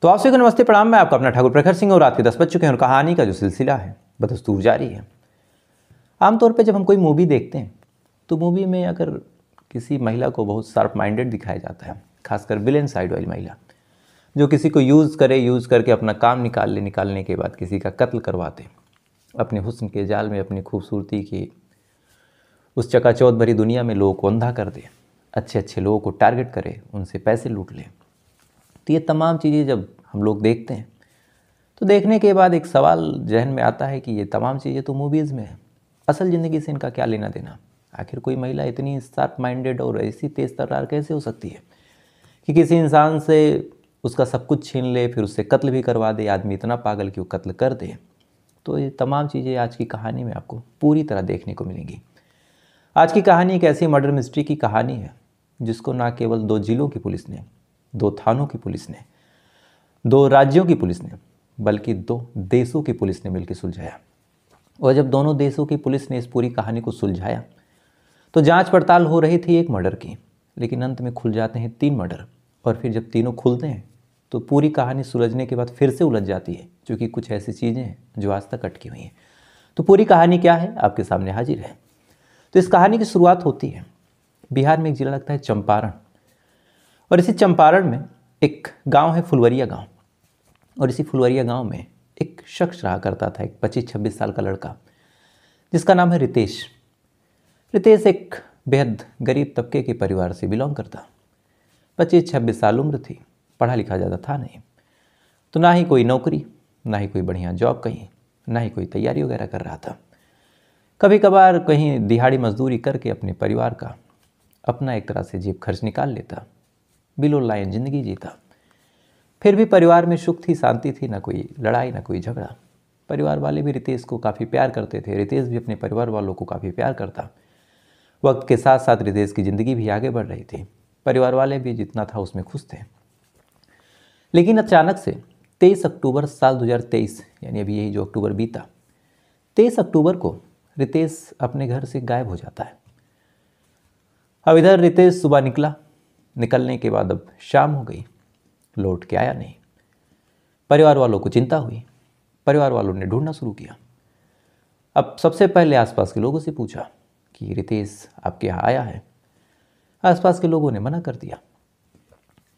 तो आप सभी को नमस्ते प्रणाम। मैं आपका अपना ठाकुर प्रखर सिंह और रात के 10 बज चुके हैं और कहानी का जो सिलसिला है बदस्तूर जारी है। आमतौर पे जब हम कोई मूवी देखते हैं तो मूवी में अगर किसी महिला को बहुत शार्प माइंडेड दिखाया जाता है, खासकर विलेन साइड वाली महिला जो किसी को यूज़ करके अपना काम निकालने के बाद किसी का कत्ल करवाते, अपने हुस्न के जाल में अपनी खूबसूरती की उस चकाचौंध भरी दुनिया में लोगों को अंधा कर दे, अच्छे अच्छे लोगों को टारगेट करे, उनसे पैसे लूट ले। तो ये तमाम चीज़ें जब हम लोग देखते हैं तो देखने के बाद एक सवाल जहन में आता है कि ये तमाम चीज़ें तो मूवीज़ में है, असल ज़िंदगी से इनका क्या लेना देना। आखिर कोई महिला इतनी शार्प माइंडेड और ऐसी तेज़ तर्रार कैसे हो सकती है कि किसी इंसान से उसका सब कुछ छीन ले, फिर उससे कत्ल भी करवा दे। आदमी इतना पागल कि वो कत्ल कर दे। तो ये तमाम चीज़ें आज की कहानी में आपको पूरी तरह देखने को मिलेंगी। आज की कहानी एक ऐसी मर्डर मिस्ट्री की कहानी है जिसको ना केवल 2 जिलों की पुलिस ने, 2 थानों की पुलिस ने, 2 राज्यों की पुलिस ने, बल्कि 2 देशों की पुलिस ने मिलकर सुलझाया। और जब दोनों देशों की पुलिस ने इस पूरी कहानी को सुलझाया तो जांच पड़ताल हो रही थी एक मर्डर की, लेकिन अंत में खुल जाते हैं 3 मर्डर। और फिर जब तीनों खुलते हैं तो पूरी कहानी सुलझने के बाद फिर से उलझ जाती है, क्योंकि कुछ ऐसी चीज़ें हैं जो आज तक अटकी हुई हैं। तो पूरी कहानी क्या है आपके सामने हाजिर है। तो इस कहानी की शुरुआत होती है बिहार में, एक जिला लगता है चंपारण। और इसी चंपारण में एक गांव है फुलवरिया गांव। और इसी फुलवरिया गांव में एक शख्स रहा करता था, एक 25-26 साल का लड़का जिसका नाम है रितेश। रितेश एक बेहद गरीब तबके के परिवार से बिलोंग करता। 25-26 साल उम्र थी, पढ़ा लिखा ज़्यादा था नहीं, तो ना ही कोई नौकरी, ना ही कोई बढ़िया जॉब कहीं, ना ही कोई तैयारी वगैरह कर रहा था। कभी कभार कहीं दिहाड़ी मजदूरी करके अपने परिवार का अपना एक तरह से जेब खर्च निकाल लेता, बिलो लाइन ज़िंदगी जीता। फिर भी परिवार में सुख थी, शांति थी, ना कोई लड़ाई ना कोई झगड़ा। परिवार वाले भी रितेश को काफ़ी प्यार करते थे, रितेश भी अपने परिवार वालों को काफ़ी प्यार करता। वक्त के साथ साथ रितेश की ज़िंदगी भी आगे बढ़ रही थी, परिवार वाले भी जितना था उसमें खुश थे। लेकिन अचानक से 23 अक्टूबर साल 2023, यानी अभी यही जो अक्टूबर बीता, 23 अक्टूबर को रितेश अपने घर से गायब हो जाता है। अब इधर रितेश सुबह निकलने के बाद अब शाम हो गई, लौट के आया नहीं। परिवार वालों को चिंता हुई, परिवार वालों ने ढूंढना शुरू किया। अब सबसे पहले आसपास के लोगों से पूछा कि रितेश आपके यहाँ आया है। आसपास के लोगों ने मना कर दिया।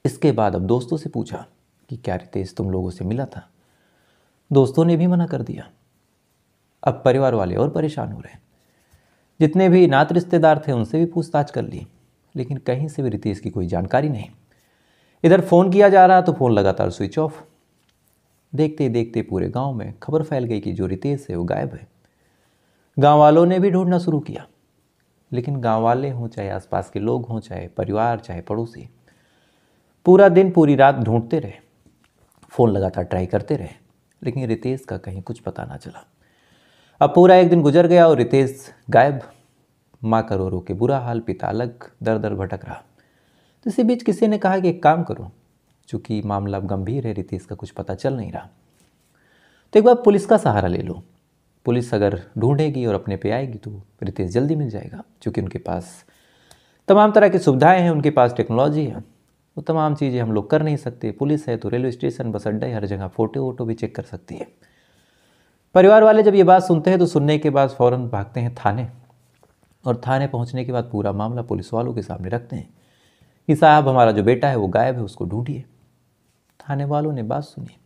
इसके बाद अब दोस्तों से पूछा कि क्या रितेश तुम लोगों से मिला था। दोस्तों ने भी मना कर दिया। अब परिवार वाले और परेशान हो रहे हैं। जितने भी नात रिश्तेदार थे उनसे भी पूछताछ कर ली, लेकिन कहीं से भी रितेश की कोई जानकारी नहीं। इधर फ़ोन किया जा रहा तो फ़ोन लगातार स्विच ऑफ। देखते देखते पूरे गांव में खबर फैल गई कि जो रितेश है वो गायब है। गांव वालों ने भी ढूंढना शुरू किया, लेकिन गांव वाले हों, चाहे आसपास के लोग हों, चाहे परिवार, चाहे पड़ोसी, पूरा दिन पूरी रात ढूंढते रहे, फ़ोन लगातार ट्राई करते रहे, लेकिन रितेश का कहीं कुछ पता ना चला। अब पूरा एक दिन गुजर गया और रितेश गायब। माँ का रो रो के बुरा हाल, पिता अलग दर दर भटक रहा। तो इसी बीच किसी ने कहा कि एक काम करो, चूँकि मामला गंभीर है, रितेश का कुछ पता चल नहीं रहा, तो एक बार पुलिस का सहारा ले लो। पुलिस अगर ढूंढेगी और अपने पे आएगी तो रितेश जल्दी मिल जाएगा, क्योंकि उनके पास तमाम तरह की सुविधाएं हैं, उनके पास टेक्नोलॉजी है। वो तमाम चीज़ें हम लोग कर नहीं सकते। पुलिस है तो रेलवे स्टेशन, बस अड्डा, हर जगह फ़ोटो वोटो भी चेक कर सकती है। परिवार वाले जब ये बात सुनते हैं तो सुनने के बाद फ़ौरन भागते हैं थाने। और थाने पहुंचने के बाद पूरा मामला पुलिस वालों के सामने रखते हैं कि साहब हमारा जो बेटा है वो गायब है, उसको ढूंढिए। थाने वालों ने बात सुनी।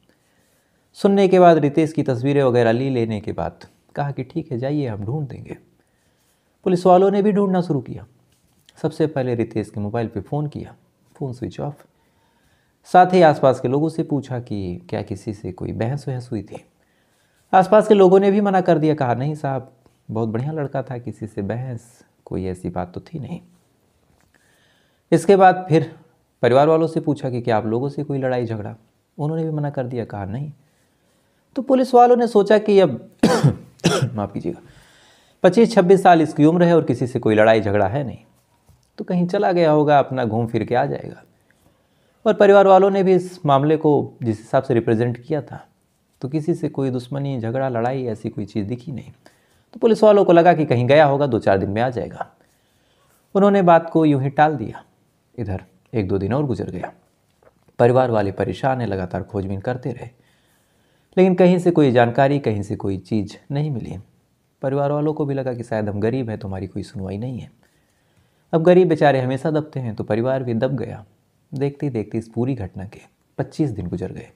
सुनने के बाद रितेश की तस्वीरें वगैरह लेने के बाद कहा कि ठीक है, जाइए, हम ढूंढ देंगे। पुलिस वालों ने भी ढूंढना शुरू किया। सबसे पहले रितेश के मोबाइल पे फ़ोन किया, फ़ोन स्विच ऑफ। साथ ही आसपास के लोगों से पूछा कि क्या किसी से कोई बहस वहस हुई थी। आसपास के लोगों ने भी मना कर दिया, कहा नहीं साहब, बहुत बढ़िया लड़का था, किसी से बहस कोई ऐसी बात तो थी नहीं। इसके बाद फिर परिवार वालों से पूछा कि क्या आप लोगों से कोई लड़ाई झगड़ा। उन्होंने भी मना कर दिया, कहा नहीं। तो पुलिस वालों ने सोचा कि अब माफ़ कीजिएगा, 25-26 साल इसकी उम्र है और किसी से कोई लड़ाई झगड़ा है नहीं, तो कहीं चला गया होगा, अपना घूम फिर के आ जाएगा। और परिवार वालों ने भी इस मामले को जिस हिसाब से रिप्रेजेंट किया था, तो किसी से कोई दुश्मनी, झगड़ा, लड़ाई ऐसी कोई चीज़ दिखी नहीं। तो पुलिस वालों को लगा कि कहीं गया होगा, 2-4 दिन में आ जाएगा। उन्होंने बात को यूं ही टाल दिया। इधर 1-2 दिन और गुजर गया। परिवार वाले परेशान हैं, लगातार खोजबीन करते रहे, लेकिन कहीं से कोई जानकारी, कहीं से कोई चीज़ नहीं मिली। परिवार वालों को भी लगा कि शायद हम गरीब हैं, तुम्हारी कोई सुनवाई नहीं है। अब गरीब बेचारे हमेशा दबते हैं, तो परिवार भी दब गया। देखते ही देखते इस पूरी घटना के 25 दिन गुजर गए।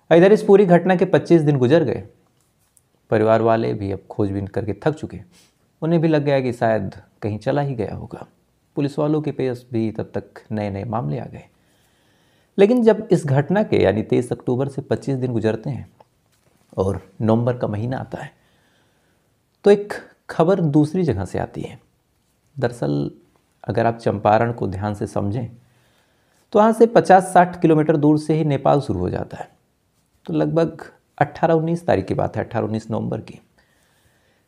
इधर इस पूरी घटना के 25 दिन गुजर गए, परिवार वाले भी अब खोजबीन करके थक चुके। उन्हें भी लग गया कि शायद कहीं चला ही गया होगा। पुलिस वालों के पास भी तब तक नए नए मामले आ गए। लेकिन जब इस घटना के यानी 23 अक्टूबर से 25 दिन गुजरते हैं और नवंबर का महीना आता है, तो एक खबर दूसरी जगह से आती है। दरअसल अगर आप चंपारण को ध्यान से समझें तो वहाँ से 50-60 किलोमीटर दूर से ही नेपाल शुरू हो जाता है। तो लगभग 18-19 तारीख की बात है, 18-19 नवंबर की।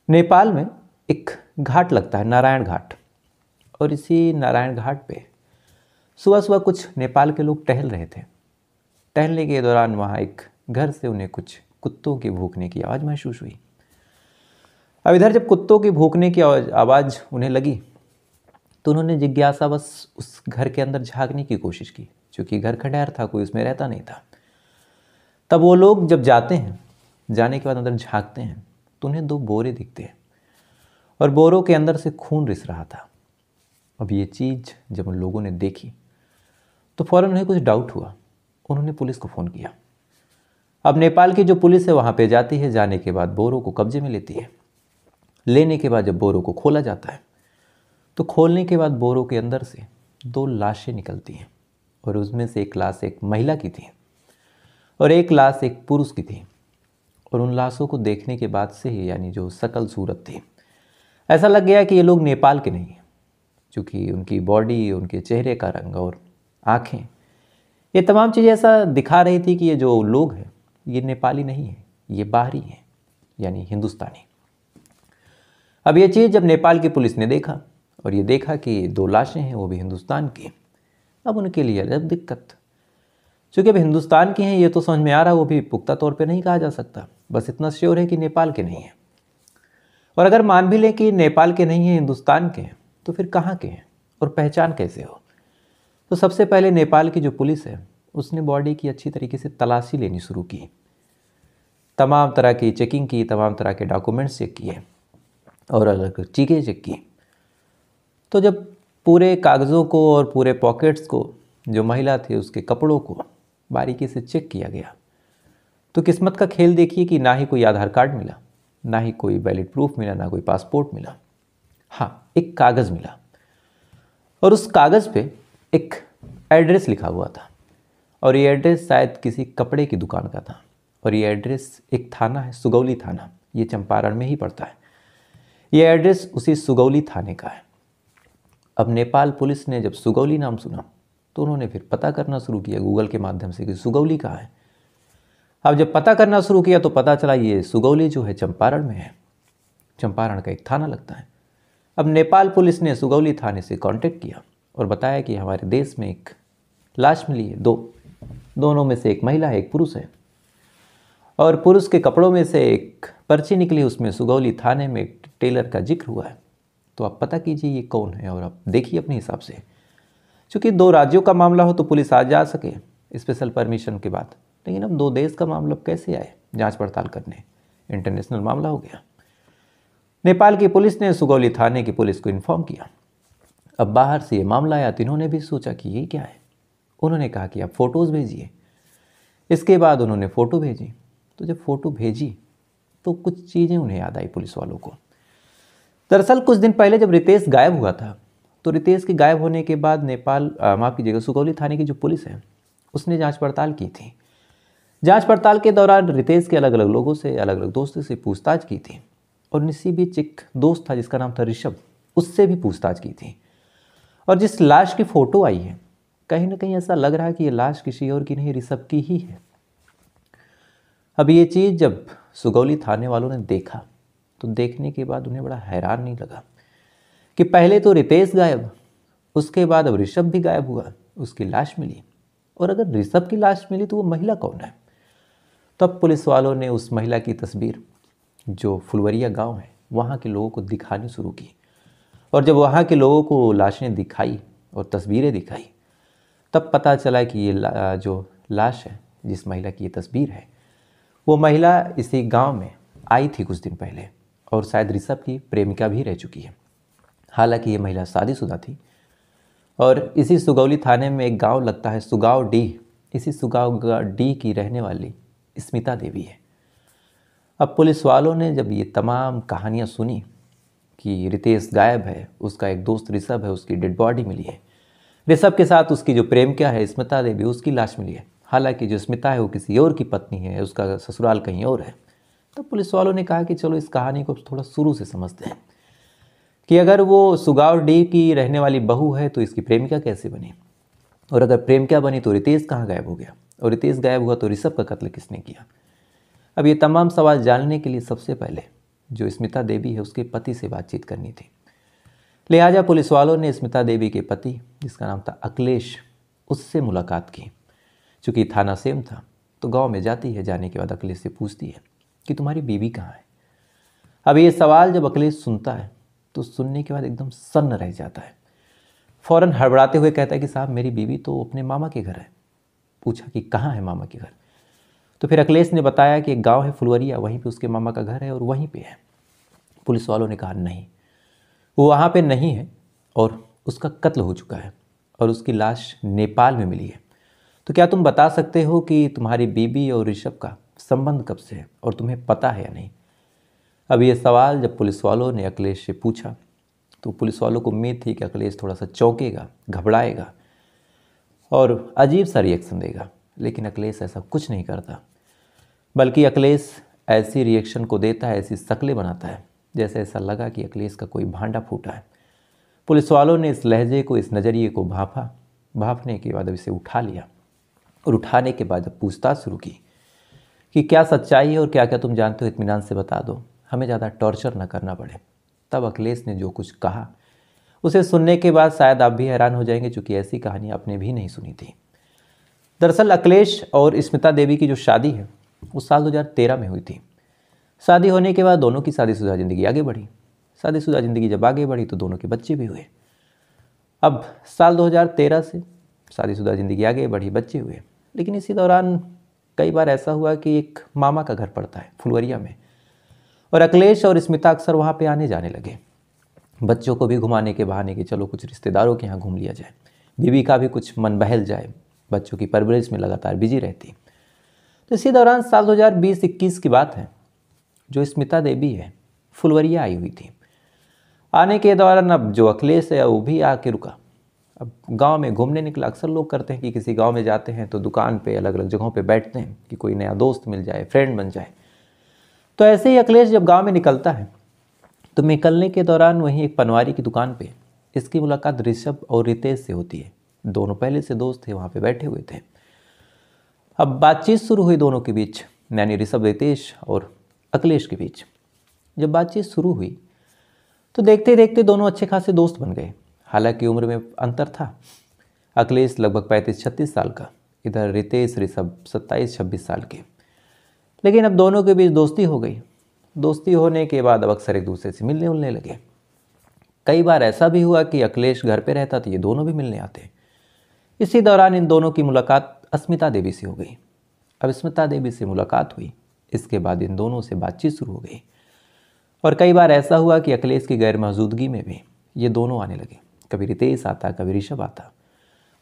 नेपाल में एक घाट लगता है, नारायण घाट, और इसी नारायण घाट पे सुबह सुबह कुछ नेपाल के लोग टहल रहे थे। टहलने के दौरान वहाँ एक घर से उन्हें कुछ कुत्तों के भौंकने की आवाज़ महसूस हुई। अब इधर जब कुत्तों के भौंकने की आवाज़ उन्हें लगी तो उन्होंने जिज्ञासावश उस घर के अंदर झांकने की कोशिश की, क्योंकि घर खंडहर था, कोई उसमें रहता नहीं था। तब वो लोग जब जाते हैं, जाने के बाद अंदर झांकते हैं तो उन्हें 2 बोरे दिखते हैं और बोरों के अंदर से खून रिस रहा था। अब ये चीज़ जब उन लोगों ने देखी तो फ़ौरन उन्हें कुछ डाउट हुआ। उन्होंने पुलिस को फ़ोन किया। अब नेपाल की जो पुलिस है वहाँ पे जाती है, जाने के बाद बोरों को कब्जे में लेती है। लेने के बाद जब बोरों को खोला जाता है तो खोलने के बाद बोरों के अंदर से 2 लाशें निकलती हैं, और उसमें से एक लाश एक महिला की थी और एक लाश एक पुरुष की थी। और उन लाशों को देखने के बाद से ही, यानी जो शकल सूरत थी, ऐसा लग गया कि ये लोग नेपाल के नहीं हैं, क्योंकि उनकी बॉडी, उनके चेहरे का रंग और आँखें, ये तमाम चीज़ें ऐसा दिखा रही थी कि ये जो लोग हैं ये नेपाली नहीं हैं, ये बाहरी हैं, यानी हिंदुस्तानी। अब ये चीज़ जब नेपाल की पुलिस ने देखा और ये देखा कि 2 लाशें हैं, वो भी हिंदुस्तान की, अब उनके लिए अलग दिक्कत। चूँकि अब हिंदुस्तान की हैं ये तो समझ में आ रहा, वो भी पुख्ता तौर पे नहीं कहा जा सकता, बस इतना श्योर है कि नेपाल के नहीं हैं। और अगर मान भी लें कि नेपाल के नहीं हैं, हिंदुस्तान के हैं, तो फिर कहाँ के हैं और पहचान कैसे हो? तो सबसे पहले नेपाल की जो पुलिस है उसने बॉडी की अच्छी तरीके से तलाशी लेनी शुरू की। तमाम तरह की चेकिंग की, तमाम तरह के डॉक्यूमेंट्स चेक किए और अलग चीज़ें चेक की। तो जब पूरे कागज़ों को और पूरे पॉकेट्स को, जो महिला थी उसके कपड़ों को बारीकी से चेक किया गया, तो किस्मत का खेल देखिए कि ना ही कोई आधार कार्ड मिला, ना ही कोई वैलिड प्रूफ मिला, ना कोई पासपोर्ट मिला। हाँ, एक कागज़ मिला, और उस कागज़ पे एक एड्रेस लिखा हुआ था, और ये एड्रेस शायद किसी कपड़े की दुकान का था। और ये एड्रेस एक थाना है, सुगौली थाना, ये चंपारण में ही पड़ता है। ये एड्रेस उसी सुगौली थाने का है। अब नेपाल पुलिस ने जब सुगौली नाम सुना तो उन्होंने फिर पता करना शुरू किया गूगल के माध्यम से कि सुगौली कहाँ है। अब जब पता करना शुरू किया तो पता चला ये सुगौली जो है चंपारण में है, चंपारण का एक थाना लगता है। अब नेपाल पुलिस ने सुगौली थाने से कांटेक्ट किया और बताया कि हमारे देश में एक लाश मिली है, 2, दोनों में से एक महिला है, एक पुरुष है, और पुरुष के कपड़ों में से एक पर्ची निकली, उसमें सुगौली थाने में एक टेलर का जिक्र हुआ है। तो आप पता कीजिए ये कौन है और आप देखिए अपने हिसाब से। चूँकि 2 राज्यों का मामला हो तो पुलिस आ जा सके स्पेशल परमिशन के बाद, लेकिन अब 2 देश का मामला कैसे आए जांच पड़ताल करने, इंटरनेशनल मामला हो गया। नेपाल की पुलिस ने सुगौली थाने की पुलिस को इन्फॉर्म किया। अब बाहर से ये मामला आया तो इन्होंने भी सोचा कि ये क्या है। उन्होंने कहा कि आप फ़ोटोज़ भेजिए। इसके बाद उन्होंने फ़ोटो भेजी। तो जब फ़ोटो भेजी तो कुछ चीज़ें उन्हें याद आई पुलिस वालों को। दरअसल कुछ दिन पहले जब रितेश गायब हुआ था, तो रितेश के गायब होने के बाद माफ़ कीजिएगा, सुगौली थाने की जो पुलिस है उसने जांच पड़ताल की थी। जांच पड़ताल के दौरान रितेश के अलग अलग लोगों से, अलग अलग दोस्तों से पूछताछ की थी, और इसी बीच एक दोस्त था जिसका नाम था ऋषभ, उससे भी पूछताछ की थी। और जिस लाश की फ़ोटो आई है, कहीं ना कहीं ऐसा लग रहा है कि ये लाश किसी और की नहीं, ऋषभ की ही है। अब ये चीज़ जब सुगौली थाने वालों ने देखा तो देखने के बाद उन्हें बड़ा हैरान नहीं लगा कि पहले तो रितेश गायब, उसके बाद अब ऋषभ भी गायब हुआ, उसकी लाश मिली, और अगर ऋषभ की लाश मिली तो वो महिला कौन है। तब पुलिस वालों ने उस महिला की तस्वीर, जो फुलवरिया गांव है, वहाँ के लोगों को दिखानी शुरू की। और जब वहाँ के लोगों को लाशें दिखाई और तस्वीरें दिखाई तब पता चला कि ये जो लाश है, जिस महिला की ये तस्वीर है, वो महिला इसी गांव में आई थी कुछ दिन पहले और शायद ऋषभ की प्रेमिका भी रह चुकी है। हालांकि ये महिला शादीशुदा थी और इसी सुगौली थाने में एक गांव लगता है सुगाव डी, इसी सुगाव डी की रहने वाली स्मिता देवी है। अब पुलिस वालों ने जब ये तमाम कहानियाँ सुनी कि रितेश गायब है, उसका एक दोस्त ऋषभ है, उसकी डेड बॉडी मिली है, ऋषभ के साथ उसकी जो प्रेमिका है स्मिता देवी, उसकी लाश मिली है, हालांकि जो स्मिता है वो किसी और की पत्नी है, उसका ससुराल कहीं और है। तो पुलिस वालों ने कहा कि चलो इस कहानी को थोड़ा शुरू से समझते हैं कि अगर वो सुगाव डी की रहने वाली बहू है तो इसकी प्रेमिका कैसे बनी, और अगर प्रेमिका बनी तो रितेश कहाँ गायब हो गया, और रितेश गायब हुआ तो ऋषभ का कत्ल किसने किया। अब ये तमाम सवाल जानने के लिए सबसे पहले जो स्मिता देवी है उसके पति से बातचीत करनी थी। लिहाजा पुलिस वालों ने स्मिता देवी के पति, जिसका नाम था अखिलेश, उससे मुलाकात की। चूँकि थाना सेम था तो गांव में जाती है, जाने के बाद अखिलेश से पूछती है कि तुम्हारी बीवी कहाँ है। अब ये सवाल जब अखिलेश सुनता है तो सुनने के बाद एकदम सन्न रह जाता है। फ़ौरन हड़बड़ाते हुए कहता है कि साहब मेरी बीवी तो अपने मामा के घर है। पूछा कि कहाँ है मामा के घर, तो फिर अखिलेश ने बताया कि एक गांव है फुलवरिया, वहीं पे उसके मामा का घर है और वहीं पे है। पुलिस वालों ने कहा नहीं, वो वहाँ पे नहीं है और उसका कत्ल हो चुका है और उसकी लाश नेपाल में मिली है। तो क्या तुम बता सकते हो कि तुम्हारी बीबी और ऋषभ का संबंध कब से है और तुम्हें पता है या नहीं। अब ये सवाल जब पुलिस वालों ने अखिलेश से पूछा तो पुलिस वालों को उम्मीद थी कि अखिलेश थोड़ा सा चौंकेगा, घबराएगा और अजीब सा रिएक्शन देगा, लेकिन अखिलेश ऐसा कुछ नहीं करता, बल्कि अखिलेश ऐसी रिएक्शन को देता है, ऐसी शक्लें बनाता है जैसे ऐसा लगा कि अखिलेश का कोई भांडा फूटा है। पुलिस वालों ने इस लहजे को, इस नज़रिए को भांपा, भांपने के बाद अब इसे उठा लिया और उठाने के बाद जब पूछताछ शुरू की कि क्या सच्चाई है और क्या क्या तुम जानते हो, इत्मीनान से बता दो, हमें ज़्यादा टॉर्चर ना करना पड़े। तब अखिलेश ने जो कुछ कहा उसे सुनने के बाद शायद आप भी हैरान हो जाएंगे, चूँकि ऐसी कहानी आपने भी नहीं सुनी थी। दरअसल अखिलेश और स्मिता देवी की जो शादी है वो साल 2013 में हुई थी। शादी होने के बाद दोनों की शादीशुदा ज़िंदगी आगे बढ़ी। शादीशुदा ज़िंदगी जब आगे बढ़ी तो दोनों के बच्चे भी हुए। अब साल 2013 से शादीशुदा ज़िंदगी आगे बढ़ी, बच्चे हुए, लेकिन इसी दौरान कई बार ऐसा हुआ कि एक मामा का घर पड़ता है फुलवरिया में और अखिलेश और स्मिता अक्सर वहाँ पे आने जाने लगे, बच्चों को भी घुमाने के बहाने कि चलो कुछ रिश्तेदारों के यहाँ घूम लिया जाए, बीवी का भी कुछ मन बहल जाए, बच्चों की परवरिश में लगातार बिजी रहती। तो इसी दौरान साल 2020-21 की बात है, जो स्मिता देवी है फुलवरिया आई हुई थी। आने के दौरान अब जो अखिलेश है वो भी आके रुका। अब गांव में घूमने निकला। अक्सर लोग करते हैं कि किसी गांव में जाते हैं तो दुकान पे, अलग अलग जगहों पे बैठते हैं कि कोई नया दोस्त मिल जाए, फ्रेंड बन जाए। तो ऐसे ही अखिलेश जब गांव में निकलता है तो निकलने के दौरान वहीं एक पनवारी की दुकान पे इसकी मुलाकात ऋषभ और रितेश से होती है। दोनों पहले से दोस्त थे, वहाँ पे बैठे हुए थे। अब बातचीत शुरू हुई दोनों के बीच, यानी ऋषभ, रितेश और अखिलेश के बीच। जब बातचीत शुरू हुई तो देखते देखते दोनों अच्छे खासे दोस्त बन गए। हालांकि उम्र में अंतर था, अखिलेश लगभग 35-36 साल का, इधर रितेश ऋषभ 27-26 साल के। लेकिन अब दोनों के बीच दोस्ती हो गई। दोस्ती होने के बाद अब अक्सर एक दूसरे से मिलने उलने लगे। कई बार ऐसा भी हुआ कि अखिलेश घर पे रहता तो ये दोनों भी मिलने आते। इसी दौरान इन दोनों की मुलाकात स्मिता देवी से हो गई। अब स्मिता देवी से मुलाकात हुई, इसके बाद इन दोनों से बातचीत शुरू हो गई और कई बार ऐसा हुआ कि अखिलेश की गैर मौजूदगी में भी ये दोनों आने लगे। कभी रितेश आता, कभी ऋषभ आता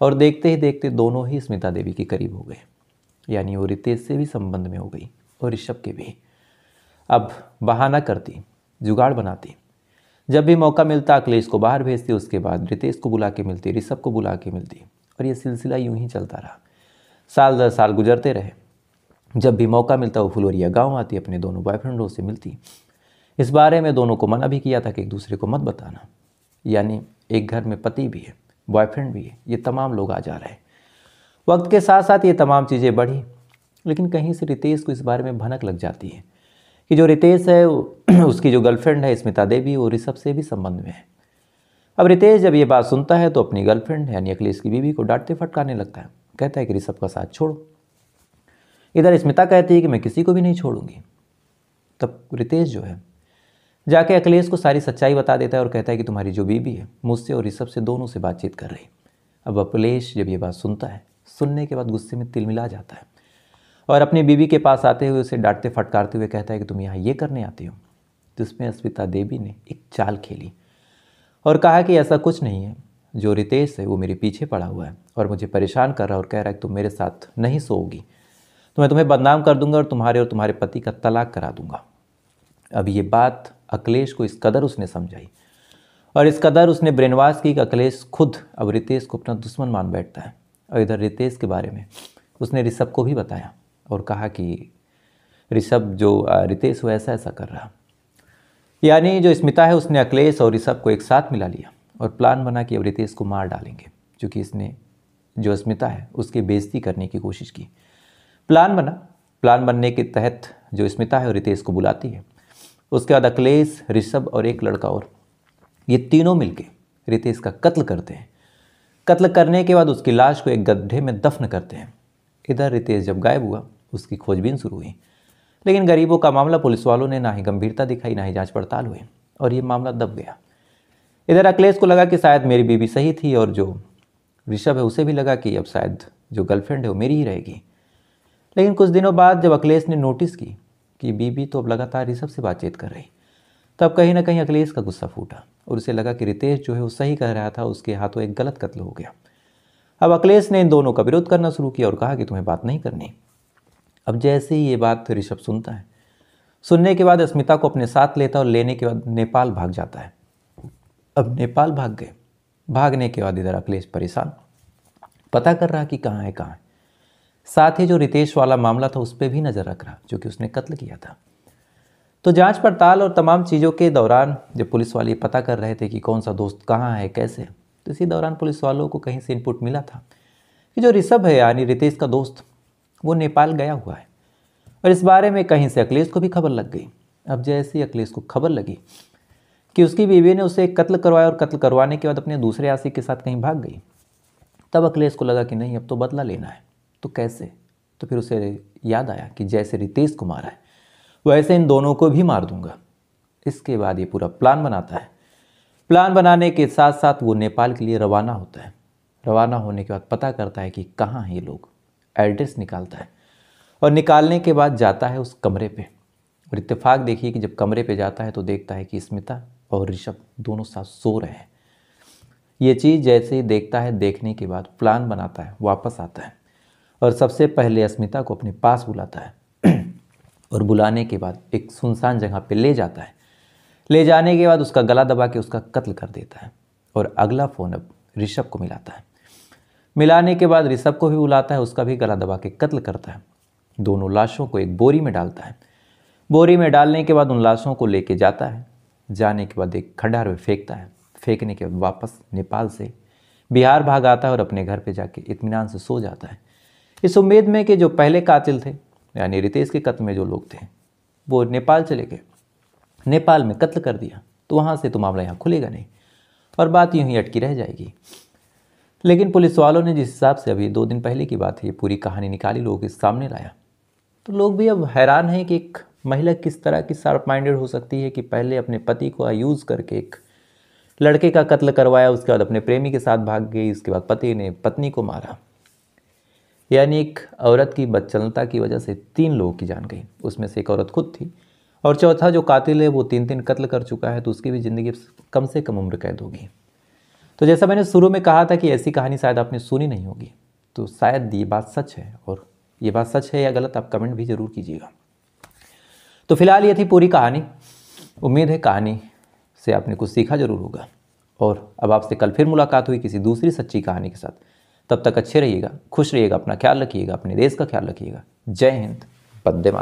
और देखते ही देखते दोनों ही स्मिता देवी के करीब हो गए, यानी वो रितेश से भी संबंध में हो गई और ऋषभ के भी। अब बहाना करती, जुगाड़ बनाती, जब भी मौका मिलता अखिलेश को बाहर भेजती, उसके बाद रितेश को बुला के मिलती, ऋषभ को बुला के मिलती और ये सिलसिला यूं ही चलता रहा। साल दर साल गुजरते रहे। जब भी मौका मिलता वो फुलवरिया गांव आती, अपने दोनों बॉयफ्रेंडों से मिलती। इस बारे में दोनों को मना भी किया था कि एक दूसरे को मत बताना, यानी एक घर में पति भी है, बॉयफ्रेंड भी है, ये तमाम लोग आ जा रहे हैं। वक्त के साथ साथ ये तमाम चीज़ें बढ़ी, लेकिन कहीं से रितेश को इस बारे में भनक लग जाती है कि जो रितेश है उसकी जो गर्लफ्रेंड है स्मिता देवी, वो ऋषभ से भी संबंध में है। अब रितेश जब ये बात सुनता है तो अपनी गर्लफ्रेंड यानी अखिलेश की बीवी को डांटते फटकारने लगता है। कहता है कि ऋषभ का साथ छोड़ो। इधर स्मिता कहती है कि मैं किसी को भी नहीं छोड़ूंगी। तब रितेश जो है जाके अखिलेश को सारी सच्चाई बता देता है और कहता है कि तुम्हारी जो बीवी है मुझसे और ऋषभ से दोनों से बातचीत कर रही। अब अखिलेश जब ये बात सुनता है, सुनने के बाद गुस्से में तिलमिला जाता है और अपनी बीवी के पास आते हुए उसे डांटते फटकारते हुए कहता है कि तुम यहाँ ये करने आती हो। तो इसमें अस्मिता देवी ने एक चाल खेली और कहा कि ऐसा कुछ नहीं है, जो रितेश है वो मेरे पीछे पड़ा हुआ है और मुझे परेशान कर रहा है और कह रहा है कि तुम मेरे साथ नहीं सोओगी तो मैं तुम्हें बदनाम कर दूंगा और तुम्हारे पति का तलाक करा दूंगा। अब ये बात अखिलेश को इस कदर उसने समझाई और इस कदर उसने ब्रेनवाश की कि अखिलेश खुद अब रितेश को अपना दुश्मन मान बैठता है। और इधर रितेश के बारे में उसने ऋषभ को भी बताया और कहा कि ऋषभ जो रितेश वो ऐसा ऐसा कर रहा। यानी जो स्मिता है उसने अखिलेश और ऋषभ को एक साथ मिला लिया और प्लान बना कि अब रितेश को मार डालेंगे, क्योंकि इसने जो स्मिता है उसकी बेइज्जती करने की कोशिश की। प्लान बनने के तहत जो स्मिता है वो रितेश को बुलाती है। उसके बाद अखिलेश, ऋषभ और एक लड़का और, ये तीनों मिलके रितेश का कत्ल करते हैं। कत्ल करने के बाद उसकी लाश को एक गड्ढे में दफन करते हैं। इधर रितेश जब गायब हुआ उसकी खोजबीन शुरू हुई, लेकिन गरीबों का मामला पुलिस वालों ने ना ही गंभीरता दिखाई ना ही जांच पड़ताल हुई और ये मामला दब गया। इधर अखिलेश को लगा कि शायद मेरी बीवी सही थी और जो ऋषभ है उसे भी लगा कि अब शायद जो गर्लफ्रेंड है वो मेरी ही रहेगी। लेकिन कुछ दिनों बाद जब अखिलेश ने नोटिस की कि बीबी तो अब लगातार ऋषभ से बातचीत कर रही, तब कहीं ना कहीं अखिलेश का गुस्सा फूटा और उसे लगा कि रितेश जो है वो सही कह रहा था, उसके हाथों एक गलत कत्ल हो गया। अब अखिलेश ने इन दोनों का विरोध करना शुरू किया और कहा कि तुम्हें बात नहीं करनी। अब जैसे ही ये बात ऋषभ सुनता है, सुनने के बाद अस्मिता को अपने साथ लेता और लेने के बाद नेपाल भाग जाता है। अब नेपाल भाग गए। भागने के बाद इधर अखिलेश परेशान, पता कर रहा कि कहाँ है कहाँ है। साथ ही जो रितेश वाला मामला था उस पर भी नज़र रख रहा, जो कि उसने कत्ल किया था। तो जांच पड़ताल और तमाम चीज़ों के दौरान जब पुलिस वाले पता कर रहे थे कि कौन सा दोस्त कहाँ है कैसे, तो इसी दौरान पुलिस वालों को कहीं से इनपुट मिला था कि जो ऋषभ है यानी रितेश का दोस्त, वो नेपाल गया हुआ है। और इस बारे में कहीं से अखिलेश को भी खबर लग गई। अब जैसे ही अखिलेश को खबर लगी कि उसकी बीवी ने उसे कत्ल करवाया और कत्ल करवाने के बाद अपने दूसरे आशिक के साथ कहीं भाग गई, तब अखिलेश को लगा कि नहीं, अब तो बदला लेना है। तो कैसे? तो फिर उसे याद आया कि जैसे रितेश को मारा है वैसे इन दोनों को भी मार दूंगा। इसके बाद ये पूरा प्लान बनाता है। प्लान बनाने के साथ साथ वो नेपाल के लिए रवाना होता है। रवाना होने के बाद पता करता है कि कहाँ हैं ये लोग, एड्रेस निकालता है और निकालने के बाद जाता है उस कमरे पे। और इत्तेफाक देखिए कि जब कमरे पे जाता है तो देखता है कि स्मिता और ऋषभ दोनों साथ सो रहे हैं। ये चीज़ जैसे ही देखता है, देखने के बाद प्लान बनाता है, वापस आता है और सबसे पहले अस्मिता को अपने पास बुलाता है और बुलाने के बाद एक सुनसान जगह पे ले जाता है। ले जाने के बाद उसका गला दबा के उसका कत्ल कर देता है और अगला फ़ोन अब ऋषभ को मिलाता है। मिलाने के बाद ऋषभ को भी बुलाता है, उसका भी गला दबा के कत्ल करता है। दोनों लाशों को एक बोरी में डालता है। बोरी में डालने के बाद उन लाशों को लेके जाता है। जाने के बाद एक खंडहर में फेंकता है। फेंकने के बाद वापस नेपाल से बिहार भाग आता है और अपने घर पे जाके इत्मीनान से सो जाता है, इस उम्मीद में कि जो पहले कातिल थे यानी रितेश के कत्ल में जो लोग थे वो नेपाल चले गए, नेपाल में कत्ल कर दिया, तो वहाँ से तो मामला यहाँ खुलेगा नहीं और बात यूँ ही अटकी रह जाएगी। लेकिन पुलिस वालों ने जिस हिसाब से अभी 2 दिन पहले की बात है ये पूरी कहानी निकाली, लोगों के सामने लाया, तो लोग भी अब हैरान हैं कि एक महिला किस तरह की शार्प माइंडेड हो सकती है कि पहले अपने पति को यूज़ करके एक लड़के का कत्ल करवाया, उसके बाद अपने प्रेमी के साथ भाग गई, उसके बाद पति ने पत्नी को मारा। यानी एक औरत की बदचलनता की वजह से 3 लोगों की जान गई, उसमें से एक औरत खुद थी और चौथा जो कातिल है वो 3 कत्ल कर चुका है, तो उसकी भी ज़िंदगी कम से कम उम्र कैद होगी। तो जैसा मैंने शुरू में कहा था कि ऐसी कहानी शायद आपने सुनी नहीं होगी, तो शायद ये बात सच है, और ये बात सच है या गलत आप कमेंट भी ज़रूर कीजिएगा। तो फिलहाल ये थी पूरी कहानी। उम्मीद है कहानी से आपने कुछ सीखा जरूर होगा और अब आपसे कल फिर मुलाकात हुई किसी दूसरी सच्ची कहानी के साथ। तब तक अच्छे रहिएगा, खुश रहिएगा, अपना ख्याल रखिएगा, अपने देश का ख्याल रखिएगा। जय हिंद, वंदे मातरम।